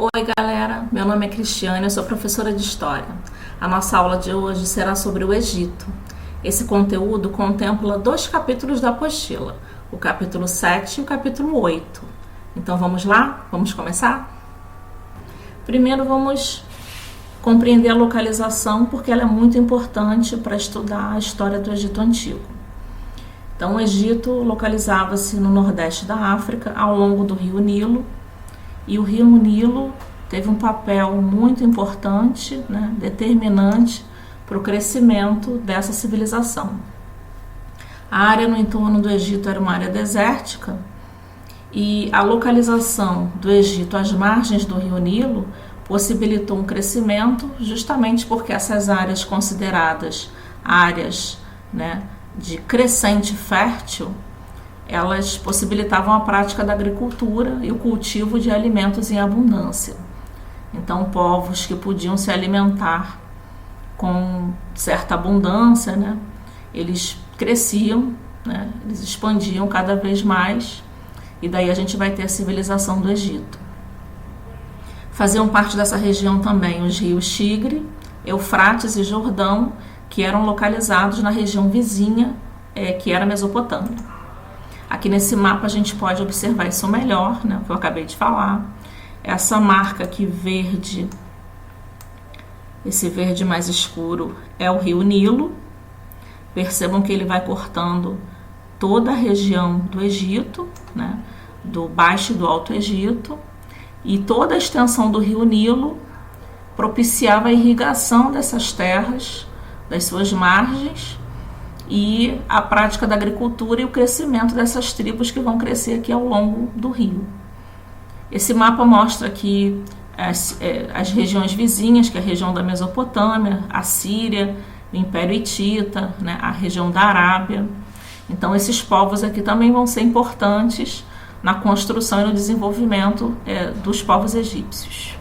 Oi, galera. Meu nome é Cristiane, eu sou professora de História. A nossa aula de hoje será sobre o Egito. Esse conteúdo contempla 2 capítulos da apostila, o capítulo 7 e o capítulo 8. Então vamos lá? Vamos começar? Primeiro vamos compreender a localização, porque ela é muito importante para estudar a história do Egito Antigo. Então o Egito localizava-se no nordeste da África, ao longo do rio Nilo, e o rio Nilo teve um papel muito importante, determinante para o crescimento dessa civilização. A área no entorno do Egito era uma área desértica e a localização do Egito às margens do rio Nilo possibilitou um crescimento justamente porque essas áreas consideradas áreas de crescente fértil, elas possibilitavam a prática da agricultura e o cultivo de alimentos em abundância. Então, povos que podiam se alimentar com certa abundância, eles cresciam, eles expandiam cada vez mais, e daí a gente vai ter a civilização do Egito. Faziam parte dessa região também os rios Tigre, Eufrates e Jordão, que eram localizados na região vizinha, que era a Mesopotâmia. Aqui nesse mapa a gente pode observar isso melhor, o que eu acabei de falar. Essa marca aqui verde, esse verde mais escuro, é o rio Nilo. Percebam que ele vai cortando toda a região do Egito, do Baixo e do Alto Egito, e toda a extensão do rio Nilo propiciava a irrigação dessas terras, das suas margens, e a prática da agricultura e o crescimento dessas tribos que vão crescer aqui ao longo do rio. Esse mapa mostra aqui as regiões vizinhas, que é a região da Mesopotâmia, a Síria, o Império Hitita, a região da Arábia. Então esses povos aqui também vão ser importantes na construção e no desenvolvimento dos povos egípcios.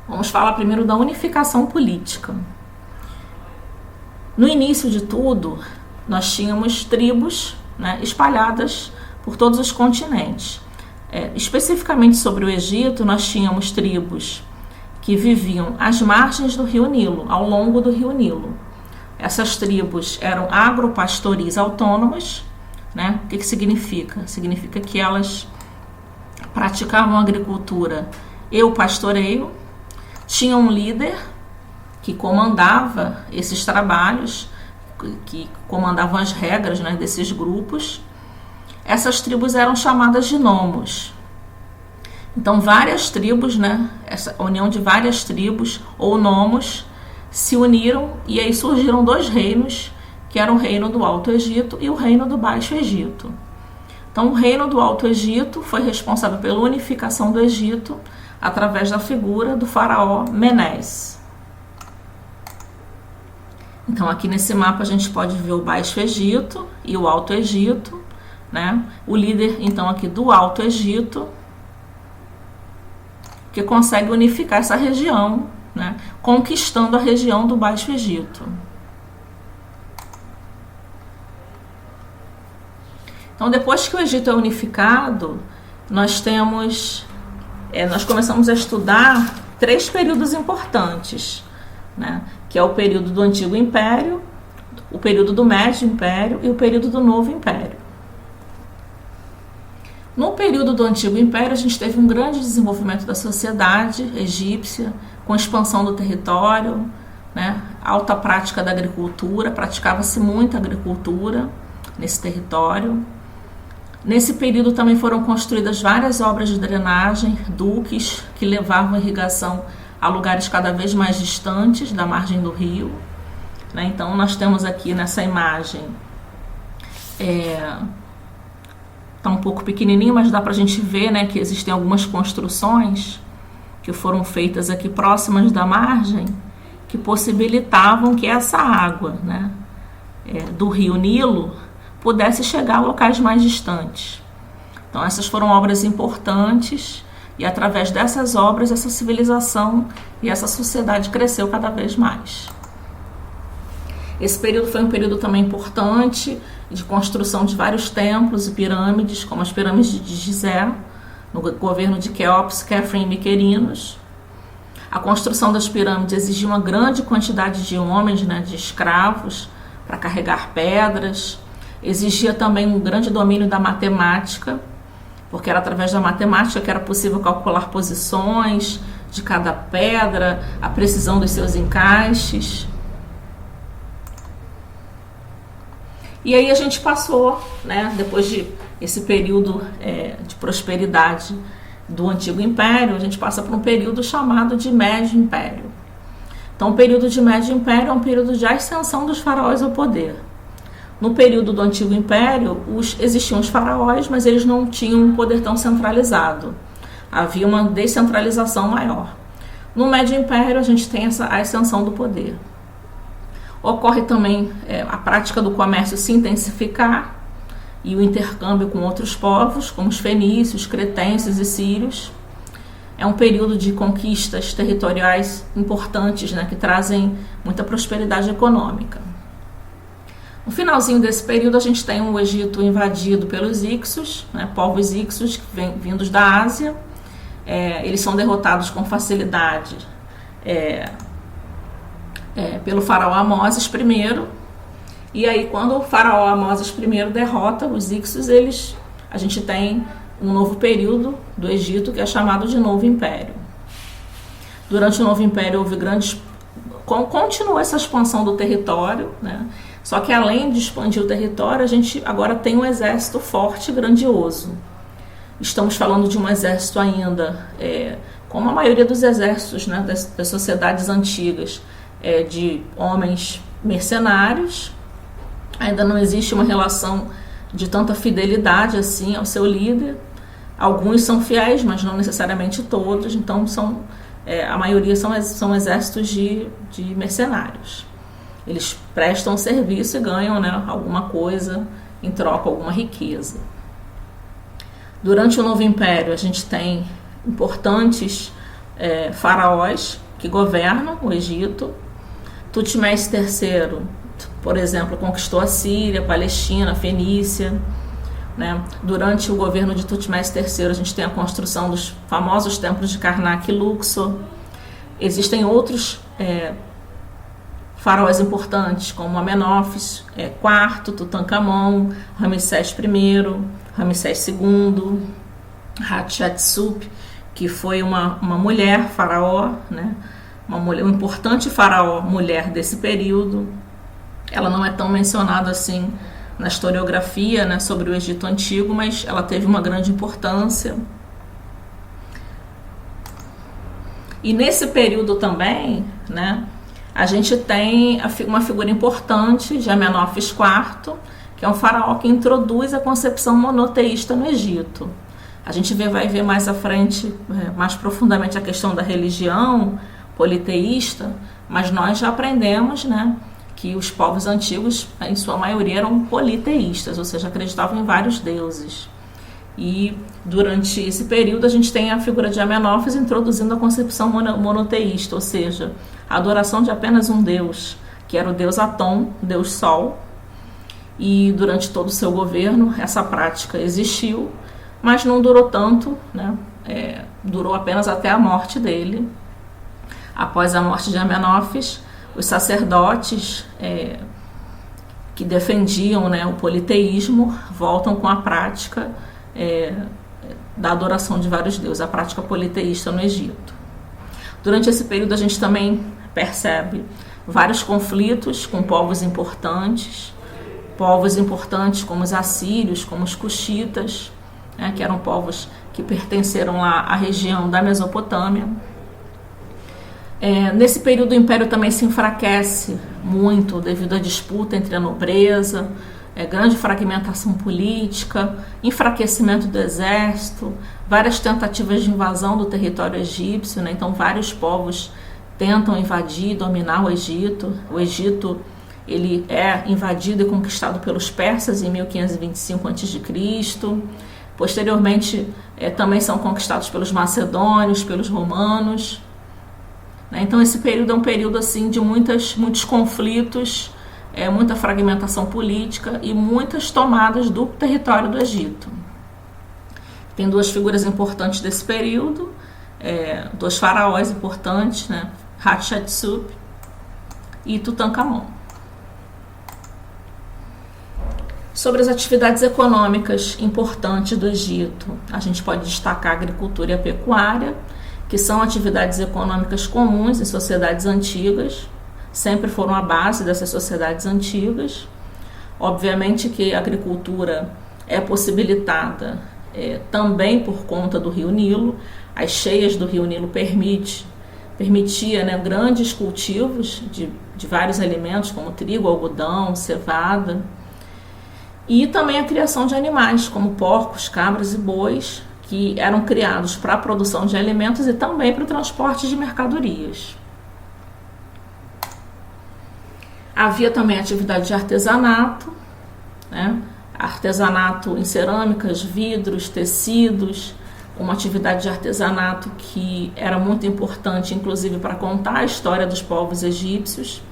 Vamos falar primeiro da unificação política. No início de tudo, nós tínhamos tribos espalhadas por todos os continentes. Especificamente sobre o Egito, nós tínhamos tribos que viviam às margens do rio Nilo, ao longo do rio Nilo. Essas tribos eram agropastoris autônomas. O que significa? Significa que elas praticavam agricultura e o pastoreio, tinham um líder que comandava esses trabalhos, que comandavam as regras desses grupos. Essas tribos eram chamadas de nomos. Então, várias tribos, essa união de várias tribos ou nomos, se uniram e aí surgiram 2 reinos, que eram o reino do Alto Egito e o reino do Baixo Egito. Então, o reino do Alto Egito foi responsável pela unificação do Egito através da figura do faraó Menés. Então, aqui nesse mapa a gente pode ver o Baixo Egito e o Alto Egito, O líder, então, aqui do Alto Egito, que consegue unificar essa região, conquistando a região do Baixo Egito. Então, depois que o Egito é unificado, nós começamos a estudar 3 períodos importantes, que é o período do Antigo Império, o período do Médio Império e o período do Novo Império. No período do Antigo Império, a gente teve um grande desenvolvimento da sociedade egípcia, com expansão do território, alta prática da agricultura, praticava-se muita agricultura nesse território. Nesse período também foram construídas várias obras de drenagem, duques que levavam a irrigação a lugares cada vez mais distantes da margem do rio. Então nós temos aqui nessa imagem, está um pouco pequenininho, mas dá para a gente ver que existem algumas construções que foram feitas aqui próximas da margem, que possibilitavam que essa água do rio Nilo pudesse chegar a locais mais distantes. Então essas foram obras importantes, e através dessas obras essa civilização e essa sociedade cresceu cada vez mais. Esse período foi um período também importante de construção de vários templos e pirâmides, como as pirâmides de Gizé, no governo de Quéops, Khafre e Miquerinos. A construção das pirâmides exigia uma grande quantidade de homens, né, de escravos, para carregar pedras. Exigia também um grande domínio da matemática, porque era através da matemática que era possível calcular posições de cada pedra, a precisão dos seus encaixes. E aí a gente passou, né, depois de esse período de prosperidade do Antigo Império, a gente passa por um período chamado de Médio Império. Então, o período de Médio Império é um período de ascensão dos faraós ao poder. No período do Antigo Império, existiam os faraós, mas eles não tinham um poder tão centralizado. Havia uma descentralização maior. No Médio Império, a gente tem a ascensão do poder. Ocorre também a prática do comércio se intensificar e o intercâmbio com outros povos, como os fenícios, cretenses e sírios. É um período de conquistas territoriais importantes, né, que trazem muita prosperidade econômica. No finalzinho desse período, a gente tem o Egito invadido pelos Hicsos, né, povos Hicsos vindos da Ásia. Eles são derrotados com facilidade pelo faraó Amoses I. E aí, quando o faraó Amoses I derrota os Hicsos, a gente tem um novo período do Egito que é chamado de Novo Império. Durante o Novo Império houve continua essa expansão do território, né? Só que além de expandir o território, a gente agora tem um exército forte e grandioso. Estamos falando de um exército ainda, como a maioria dos exércitos, né, das sociedades antigas, de homens mercenários. Ainda não existe uma relação de tanta fidelidade assim ao seu líder. Alguns são fiéis, mas não necessariamente todos. Então, a maioria são exércitos de mercenários. Eles prestam serviço e ganham, né, alguma coisa em troca, alguma riqueza. Durante o Novo Império, a gente tem importantes faraós que governam o Egito. Tutmés III, por exemplo, conquistou a Síria, a Palestina, a Fenícia, né? Durante o governo de Tutmés III, a gente tem a construção dos famosos templos de Karnak e Luxor. Existem outros faraós importantes, como Amenófis IV, Tutankhamon, Ramsés I, Ramsés II, Hatshepsut, que foi uma mulher faraó, né? Uma importante faraó mulher desse período. Ela não é tão mencionada assim na historiografia, né, sobre o Egito Antigo, mas ela teve uma grande importância. E nesse período também, né, a gente tem uma figura importante de Amenófis IV, que é um faraó que introduz a concepção monoteísta no Egito. A gente vai ver mais à frente, mais profundamente, a questão da religião politeísta, mas nós já aprendemos, né, que os povos antigos, em sua maioria, eram politeístas, ou seja, acreditavam em vários deuses. E durante esse período a gente tem a figura de Amenófis introduzindo a concepção monoteísta, ou seja, a adoração de apenas um deus, que era o deus Atom, deus Sol. E durante todo o seu governo essa prática existiu, mas não durou tanto, né? Durou apenas até a morte dele. Após a morte de Amenófis, os sacerdotes que defendiam, né, o politeísmo voltam com a prática da adoração de vários deuses, a prática politeísta no Egito. Durante esse período a gente também percebe vários conflitos com povos importantes como os assírios, como os cuxitas, né, que eram povos que pertenceram lá à região da Mesopotâmia. Nesse período o império também se enfraquece muito devido à disputa entre a nobreza, grande fragmentação política, enfraquecimento do exército, várias tentativas de invasão do território egípcio, né? Então vários povos tentam invadir e dominar o Egito. O Egito ele é invadido e conquistado pelos persas em 1525 a.C. Posteriormente também são conquistados pelos macedônios, pelos romanos. Então esse período é um período assim de muitos conflitos, muita fragmentação política e muitas tomadas do território do Egito. Tem duas figuras importantes desse período, dois faraós importantes, né? Hatshepsut e Tutankhamon. Sobre as atividades econômicas importantes do Egito, a gente pode destacar a agricultura e a pecuária, que são atividades econômicas comuns em sociedades antigas, sempre foram a base dessas sociedades antigas. Obviamente que a agricultura é possibilitada também por conta do Rio Nilo. As cheias do Rio Nilo permitia, né, grandes cultivos de vários alimentos, como trigo, algodão, cevada, e também a criação de animais, como porcos, cabras e bois, que eram criados para a produção de alimentos e também para o transporte de mercadorias. Havia também atividade de artesanato, né? Artesanato em cerâmicas, vidros, tecidos, uma atividade de artesanato que era muito importante, inclusive, para contar a história dos povos egípcios.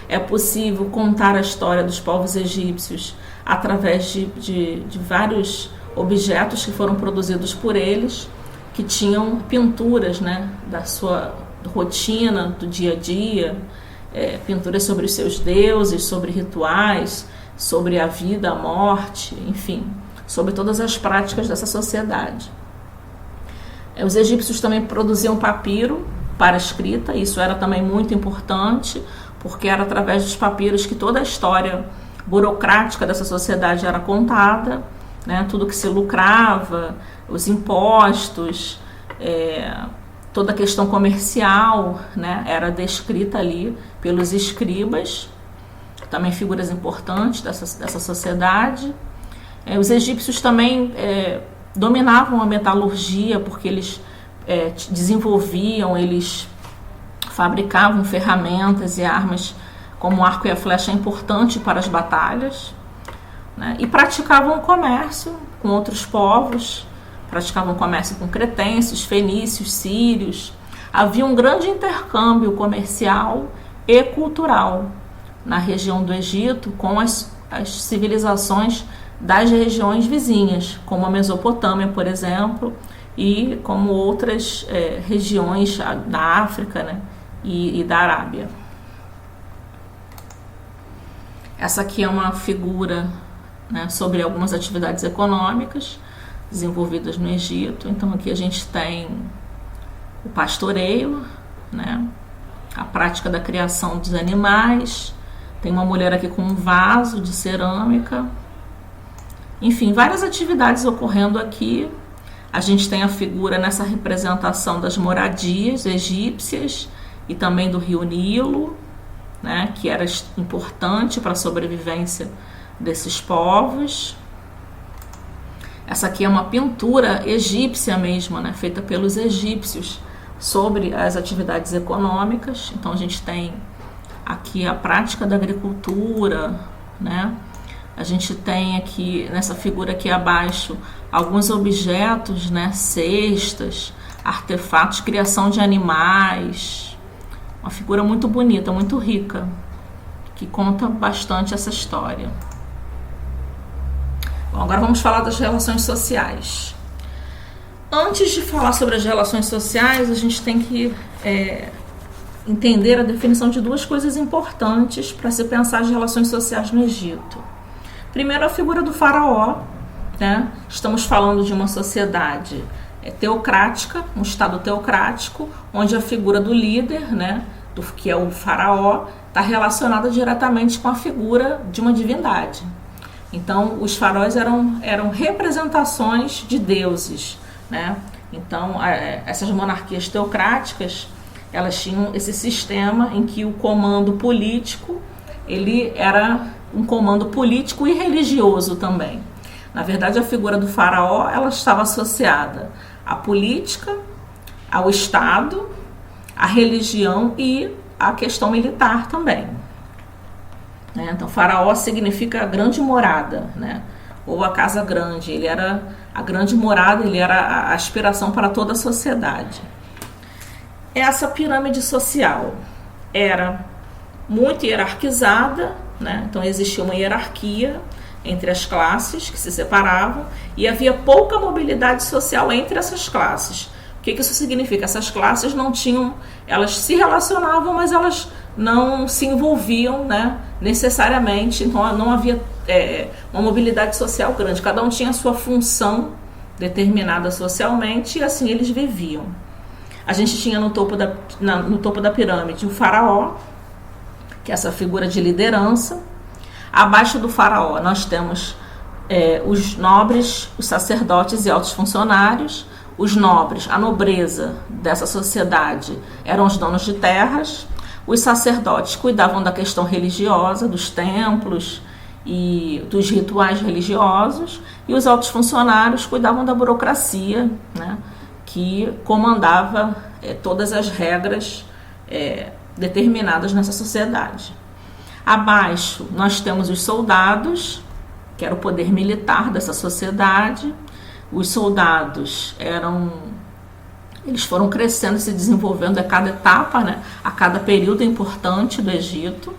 É possível contar a história dos povos egípcios através de vários objetos que foram produzidos por eles, que tinham pinturas, né, da sua rotina, do dia a dia, pinturas sobre os seus deuses, sobre rituais, sobre a vida, a morte, enfim, sobre todas as práticas dessa sociedade. Os egípcios também produziam papiro para escrita, isso era também muito importante, porque era através dos papiros que toda a história burocrática dessa sociedade era contada, né? Tudo que se lucrava, os impostos, toda a questão comercial, né, era descrita ali pelos escribas, também figuras importantes dessa sociedade. Os egípcios também dominavam a metalurgia, porque eles desenvolviam, eles fabricavam ferramentas e armas como o arco e a flecha importante para as batalhas, né? E praticavam o comércio com outros povos, praticavam comércio com cretenses, fenícios, sírios. Havia um grande intercâmbio comercial e cultural na região do Egito com as civilizações das regiões vizinhas, como a Mesopotâmia, por exemplo, e como outras regiões da África, né, e da Arábia. Essa aqui é uma figura, né, sobre algumas atividades econômicas desenvolvidas no Egito. Então aqui a gente tem o pastoreio, né, a prática da criação dos animais. Tem uma mulher aqui com um vaso de cerâmica. Enfim, várias atividades ocorrendo aqui. A gente tem a figura nessa representação das moradias egípcias e também do Rio Nilo, né, que era importante para a sobrevivência desses povos. Essa aqui é uma pintura egípcia mesmo, né, feita pelos egípcios sobre as atividades econômicas. Então a gente tem aqui a prática da agricultura, né? A gente tem aqui, nessa figura aqui abaixo, alguns objetos, né, cestas, artefatos, criação de animais. Uma figura muito bonita, muito rica, que conta bastante essa história. Bom, agora vamos falar das relações sociais. Antes de falar sobre as relações sociais, a gente tem que entender a definição de duas coisas importantes para se pensar as relações sociais no Egito. Primeiro, a figura do faraó, né? Estamos falando de uma sociedade teocrática, um estado teocrático, onde a figura do líder, né, que é o faraó, está relacionada diretamente com a figura de uma divindade. Então, os faraós eram representações de deuses, né? Então, essas monarquias teocráticas, elas tinham esse sistema em que o comando político, ele era um comando político e religioso também. Na verdade, a figura do faraó, ela estava associada à política, ao Estado, à religião e à questão militar também. Então, faraó significa grande morada, né? Ou a casa grande. Ele era a grande morada, ele era a aspiração para toda a sociedade. Essa pirâmide social era muito hierarquizada, né? Então existia uma hierarquia entre as classes que se separavam e havia pouca mobilidade social entre essas classes. O que isso significa? Essas classes não tinham, elas se relacionavam, mas elas não se envolviam, né, necessariamente, então não havia uma mobilidade social grande, cada um tinha a sua função determinada socialmente e assim eles viviam. A gente tinha no topo da pirâmide o faraó, que é essa figura de liderança. Abaixo do faraó nós temos os nobres, os sacerdotes e altos funcionários. Os nobres, a nobreza dessa sociedade, eram os donos de terras. Os sacerdotes cuidavam da questão religiosa, dos templos e dos rituais religiosos. E os altos funcionários cuidavam da burocracia, né, que comandava todas as regras determinadas nessa sociedade. Abaixo nós temos os soldados, que era o poder militar dessa sociedade. Os soldados eles foram crescendo e se desenvolvendo a cada etapa, né, a cada período importante do Egito.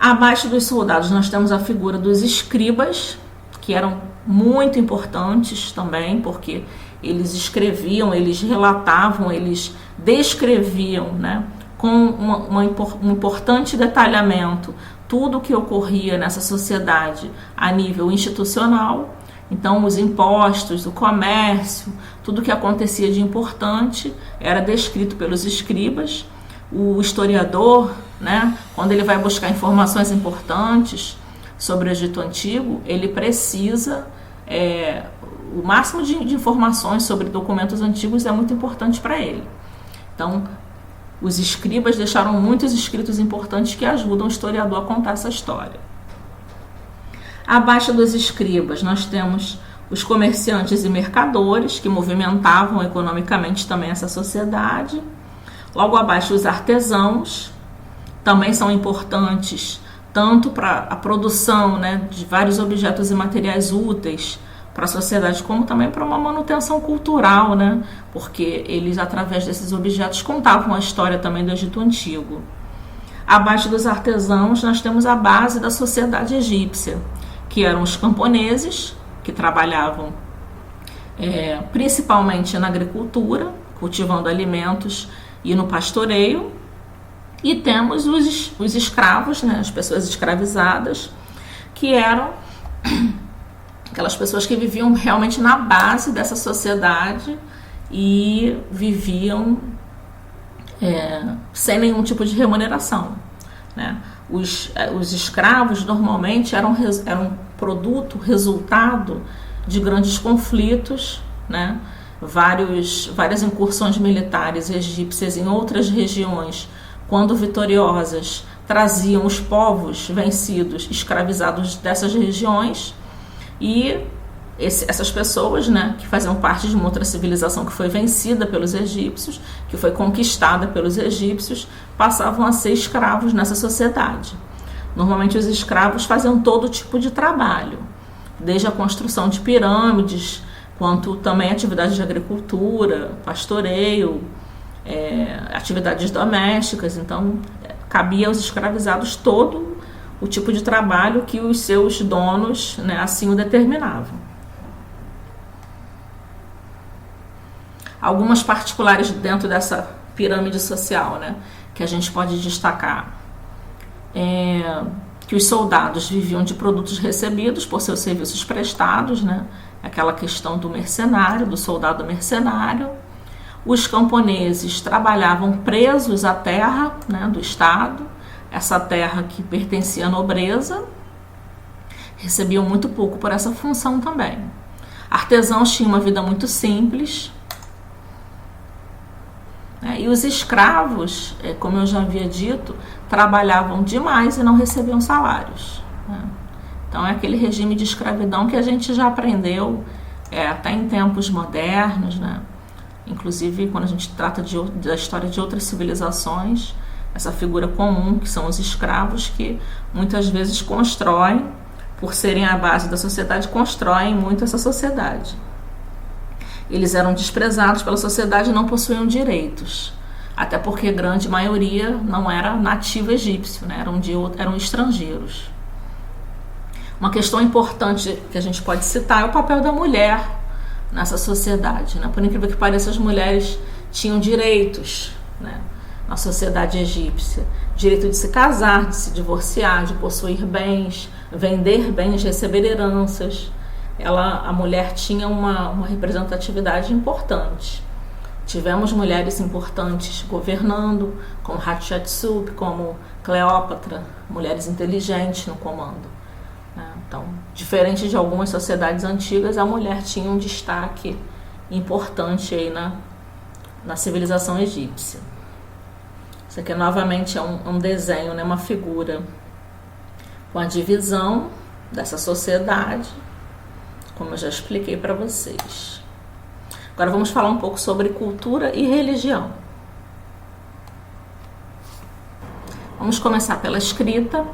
Abaixo dos soldados nós temos a figura dos escribas, que eram muito importantes também, porque eles escreviam, eles relatavam, eles descreviam, né, com um importante detalhamento tudo o que ocorria nessa sociedade a nível institucional. Então, os impostos, o comércio, tudo o que acontecia de importante era descrito pelos escribas. O historiador, né, quando ele vai buscar informações importantes sobre o Egito Antigo, ele precisa, o máximo de informações sobre documentos antigos é muito importante para ele. Então, os escribas deixaram muitos escritos importantes que ajudam o historiador a contar essa história. Abaixo dos escribas, nós temos os comerciantes e mercadores, que movimentavam economicamente também essa sociedade. Logo abaixo, os artesãos, também são importantes, tanto para a produção, né, de vários objetos e materiais úteis para a sociedade, como também para uma manutenção cultural, né, porque eles, através desses objetos, contavam a história também do Egito Antigo. Abaixo dos artesãos, nós temos a base da sociedade egípcia, que eram os camponeses, que trabalhavam principalmente na agricultura, cultivando alimentos e no pastoreio. E temos os escravos, né, as pessoas escravizadas, que eram aquelas pessoas que viviam realmente na base dessa sociedade e viviam sem nenhum tipo de remuneração, né? Os escravos normalmente eram resultado de grandes conflitos, né? Várias incursões militares egípcias em outras regiões, quando vitoriosas, traziam os povos vencidos, escravizados dessas regiões, e essas pessoas, né, que faziam parte de uma outra civilização que foi vencida pelos egípcios, que foi conquistada pelos egípcios, passavam a ser escravos nessa sociedade. Normalmente os escravos faziam todo tipo de trabalho, desde a construção de pirâmides, quanto também atividades de agricultura, pastoreio, atividades domésticas. Então, cabia aos escravizados todo o tipo de trabalho que os seus donos, né, assim o determinavam. Algumas particulares dentro dessa pirâmide social, né, que a gente pode destacar. Que os soldados viviam de produtos recebidos por seus serviços prestados, né, aquela questão do mercenário, do soldado mercenário. Os camponeses trabalhavam presos à terra, né, do Estado, essa terra que pertencia à nobreza, recebiam muito pouco por essa função também. Artesãos tinham uma vida muito simples, né, e os escravos, como eu já havia dito, trabalhavam demais e não recebiam salários, né? Então é aquele regime de escravidão que a gente já aprendeu até em tempos modernos, né? Inclusive quando a gente trata da história de outras civilizações, essa figura comum que são os escravos, que muitas vezes constroem, por serem a base da sociedade, constroem muito essa sociedade. Eles eram desprezados pela sociedade e não possuíam direitos, até porque a grande maioria não era nativo egípcio, né? Eram estrangeiros. Uma questão importante que a gente pode citar é o papel da mulher nessa sociedade, né? Por incrível que pareça, as mulheres tinham direitos, né, na sociedade egípcia. Direito de se casar, de se divorciar, de possuir bens, vender bens, receber heranças. A mulher tinha uma representatividade importante. Tivemos mulheres importantes governando, como Hatshepsut, como Cleópatra, mulheres inteligentes no comando. Então, diferente de algumas sociedades antigas, a mulher tinha um destaque importante aí na civilização egípcia. Isso aqui novamente é um desenho, né, uma figura com a divisão dessa sociedade, como eu já expliquei para vocês. Agora vamos falar um pouco sobre cultura e religião. Vamos começar pela escrita.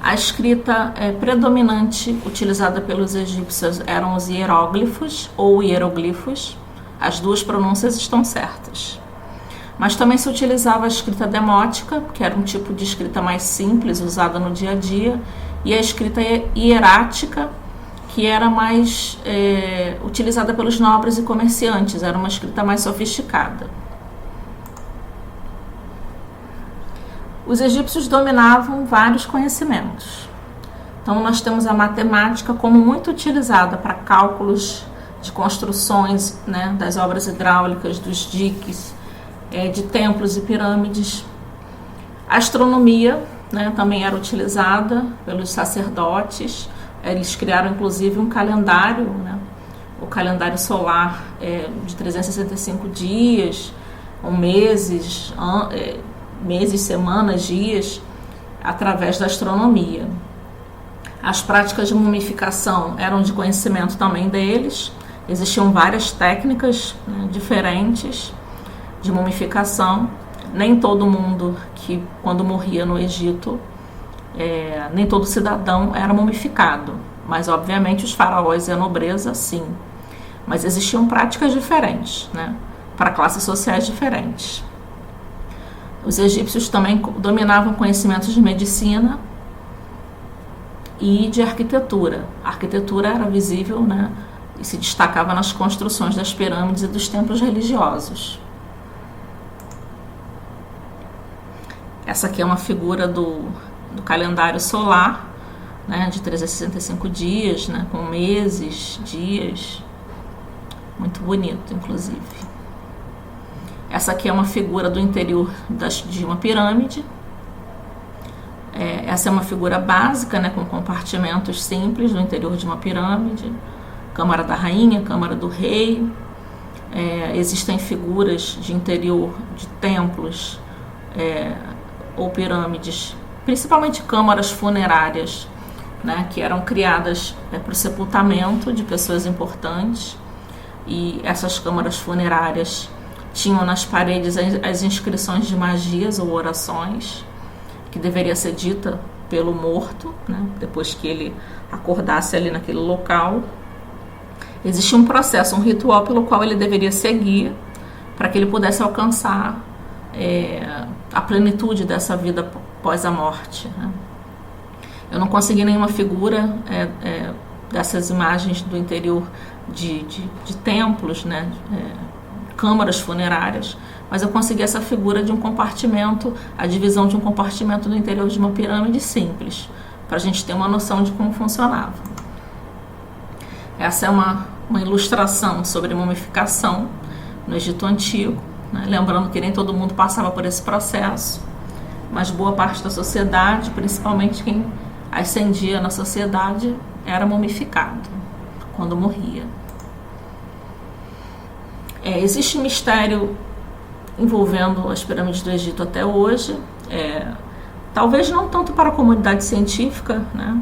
A escrita predominante utilizada pelos egípcios eram os hieróglifos ou hieroglifos. As duas pronúncias estão certas. Mas também se utilizava a escrita demótica, que era um tipo de escrita mais simples, usada no dia a dia, e a escrita hierática, que era mais utilizada pelos nobres e comerciantes, era uma escrita mais sofisticada. Os egípcios dominavam vários conhecimentos. Então nós temos a matemática como muito utilizada para cálculos de construções, né, das obras hidráulicas, dos diques, de templos e pirâmides. A astronomia, né, também era utilizada pelos sacerdotes. Eles criaram inclusive um calendário, né, o calendário solar de 365 dias, ou meses, semanas, dias, através da astronomia. As práticas de mumificação eram de conhecimento também deles. Existiam várias técnicas, né, diferentes de mumificação. Nem todo mundo que, quando morria no Egito, nem todo cidadão era mumificado, mas obviamente os faraós e a nobreza, sim. Mas existiam práticas diferentes, né, para classes sociais diferentes. Os egípcios também dominavam conhecimentos de medicina e de arquitetura. A arquitetura era visível, né, e se destacava nas construções das pirâmides e dos templos religiosos. Essa aqui é uma figura do calendário solar, né, de 365 dias, né, com meses, dias. Muito bonito, inclusive. Essa aqui é uma figura do interior de uma pirâmide. Essa é uma figura básica, né, com compartimentos simples do interior de uma pirâmide. Câmara da rainha, câmara do rei. Existem figuras de interior de templos ou pirâmides, principalmente câmaras funerárias, né, que eram criadas para o sepultamento de pessoas importantes. E essas câmaras funerárias tinham nas paredes as inscrições de magias ou orações, que deveria ser dita pelo morto, né, depois que ele acordasse ali naquele local. Existia um processo, um ritual pelo qual ele deveria seguir para que ele pudesse alcançar a plenitude dessa vida após a morte, né. Eu não consegui nenhuma figura dessas imagens do interior de templos, né, câmaras funerárias, mas eu consegui essa figura de um compartimento, a divisão de um compartimento no interior de uma pirâmide simples, para a gente ter uma noção de como funcionava. Essa é uma ilustração sobre mumificação no Egito Antigo, né? Lembrando que nem todo mundo passava por esse processo, mas boa parte da sociedade, principalmente quem ascendia na sociedade, era mumificado quando morria. Existe mistério envolvendo as pirâmides do Egito até hoje, talvez não tanto para a comunidade científica, né?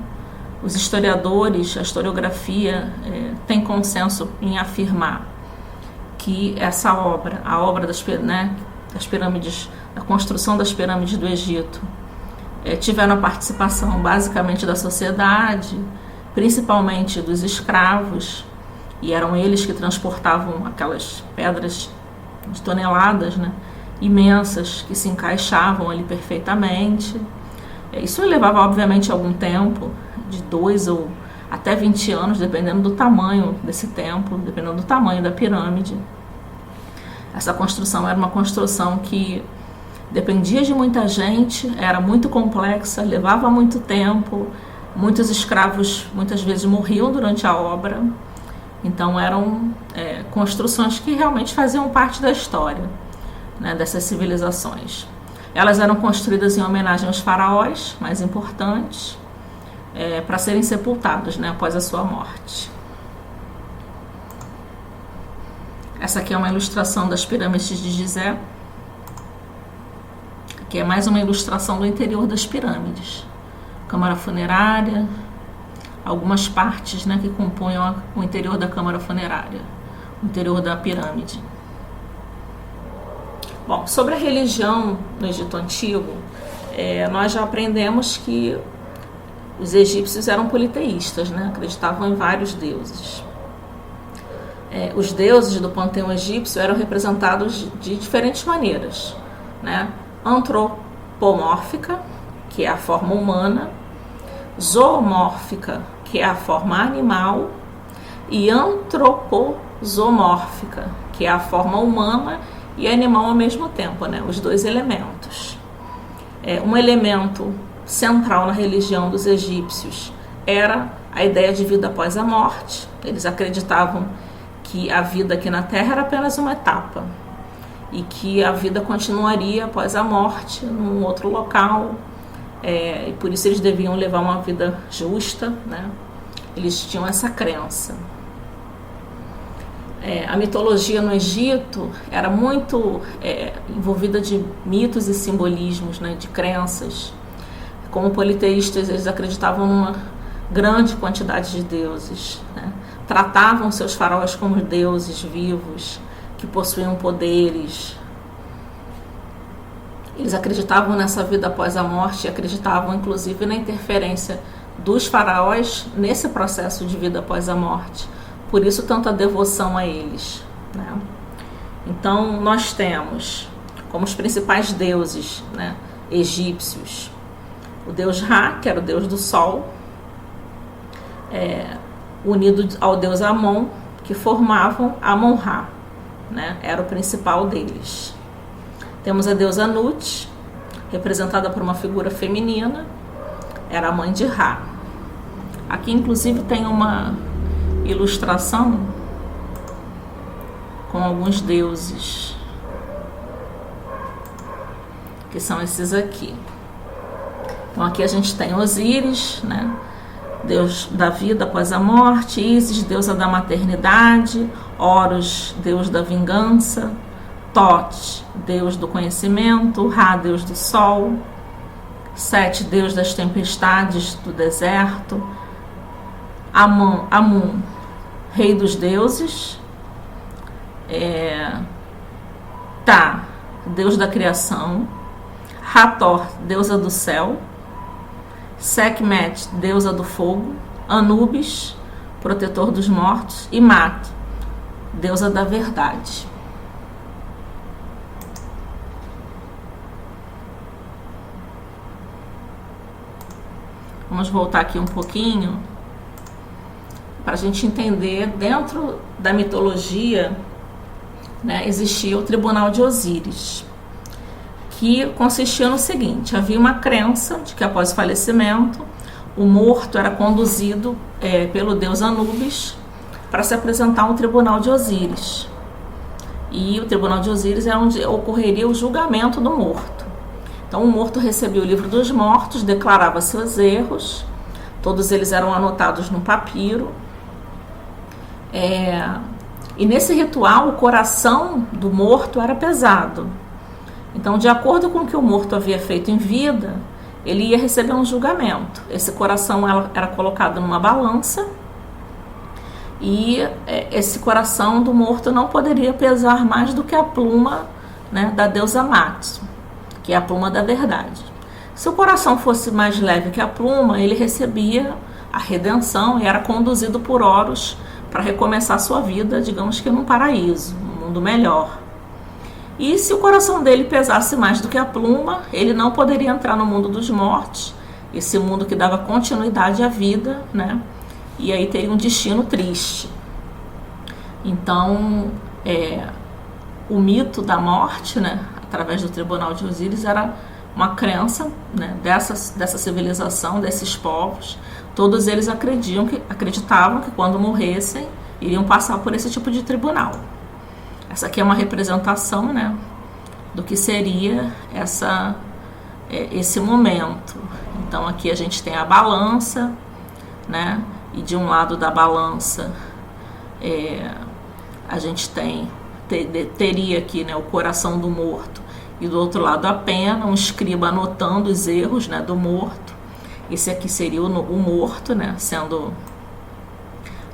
Os historiadores, a historiografia tem consenso em afirmar que essa obra, a obra das pirâmides, a construção das pirâmides do Egito, tiveram a participação basicamente da sociedade, principalmente dos escravos, e eram eles que transportavam aquelas pedras de toneladas, né, imensas, que se encaixavam ali perfeitamente. Isso levava, obviamente, algum tempo, de 2 ou até 20 anos, dependendo do tamanho desse templo, dependendo do tamanho da pirâmide. Essa construção era uma construção que dependia de muita gente, era muito complexa, levava muito tempo, muitos escravos muitas vezes morriam durante a obra. Então eram construções que realmente faziam parte da história, né, dessas civilizações. Elas eram construídas em homenagem aos faraós mais importantes, para serem sepultados, né, após a sua morte. Essa aqui é uma ilustração das pirâmides de Gizé, que é mais uma ilustração do interior das pirâmides. Câmara funerária, algumas partes, né, que compõem o interior da câmara funerária, o interior da pirâmide. Bom, sobre a religião no Egito Antigo, nós já aprendemos que os egípcios eram politeístas, né, acreditavam em vários deuses. Os deuses do panteão egípcio eram representados de diferentes maneiras, né? Antropomórfica, que é a forma humana, zoomórfica, que é a forma animal, e antroposomórfica, que é a forma humana e animal ao mesmo tempo, né? Os dois elementos. Um elemento central na religião dos egípcios era a ideia de vida após a morte. Eles acreditavam que a vida aqui na Terra era apenas uma etapa e que a vida continuaria após a morte num outro local, e por isso eles deviam levar uma vida justa, né? Eles tinham essa crença. A mitologia no Egito era muito envolvida de mitos e simbolismos, né? De crenças. Como politeístas, eles acreditavam numa grande quantidade de deuses, né? Tratavam seus faraós como deuses vivos, que possuíam poderes. Eles acreditavam nessa vida após a morte e acreditavam, inclusive, na interferência dos faraós nesse processo de vida após a morte. Por isso, tanta devoção a eles, né? Então, nós temos como os principais deuses, né, egípcios, o deus Ra, que era o deus do sol, unido ao deus Amon, que formavam Amon-Ra, né? Era o principal deles. Temos a deusa Nut, representada por uma figura feminina, era a mãe de Ra. Aqui, inclusive, tem uma ilustração com alguns deuses, que são esses aqui. Então, aqui a gente tem Osíris, né? Deus da vida após a morte, Ísis, deusa da maternidade, Horus, deus da vingança, Thoth, deus do conhecimento, Ra, deus do sol, Set, deus das tempestades do deserto, Amun, rei dos deuses, Tá, deus da criação, Hathor, deusa do céu, Sekhmet, deusa do fogo, Anubis, protetor dos mortos, e Mat, deusa da verdade. Vamos voltar aqui um pouquinho para a gente entender, dentro da mitologia, né, existia o Tribunal de Osíris, que consistia no seguinte: havia uma crença de que após o falecimento, o morto era conduzido pelo deus Anubis para se apresentar ao Tribunal de Osíris. E o Tribunal de Osíris é onde ocorreria o julgamento do morto. Então o morto recebia o livro dos mortos, declarava seus erros, todos eles eram anotados no papiro. E nesse ritual, o coração do morto era pesado. Então, de acordo com o que o morto havia feito em vida, ele ia receber um julgamento. Esse coração era colocado numa balança e esse coração do morto não poderia pesar mais do que a pluma, né, da deusa Mat, que é a pluma da verdade. Se o coração fosse mais leve que a pluma, ele recebia a redenção e era conduzido por Horus para recomeçar sua vida, digamos que num paraíso, num mundo melhor. E se o coração dele pesasse mais do que a pluma, ele não poderia entrar no mundo dos mortos esse mundo que dava continuidade à vida, né? E aí teria um destino triste. Então, o mito da morte, né, através do Tribunal de Osíris, era uma crença, né, dessa civilização, desses povos. Todos eles acreditavam que quando morressem, iriam passar por esse tipo de tribunal. Essa aqui é uma representação, né, do que seria esse momento. Então aqui a gente tem a balança, né, e de um lado da balança a gente teria aqui, né, o coração do morto, e do outro lado a pena, um escriba anotando os erros, né, do morto. Esse aqui seria o morto, né, sendo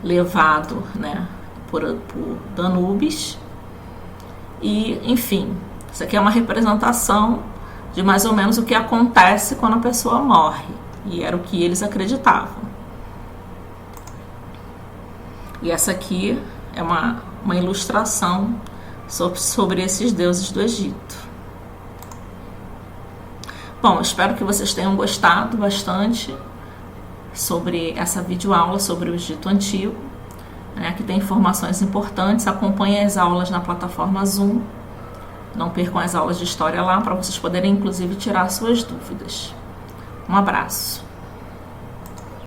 levado, né, por Danúbis. E, enfim, isso aqui é uma representação de mais ou menos o que acontece quando a pessoa morre. E era o que eles acreditavam. E essa aqui é uma ilustração sobre esses deuses do Egito. Bom, espero que vocês tenham gostado bastante sobre essa videoaula sobre o Egito Antigo. Aqui tem informações importantes. Acompanhem as aulas na plataforma Zoom. Não percam as aulas de história lá, para vocês poderem, inclusive, tirar suas dúvidas. Um abraço.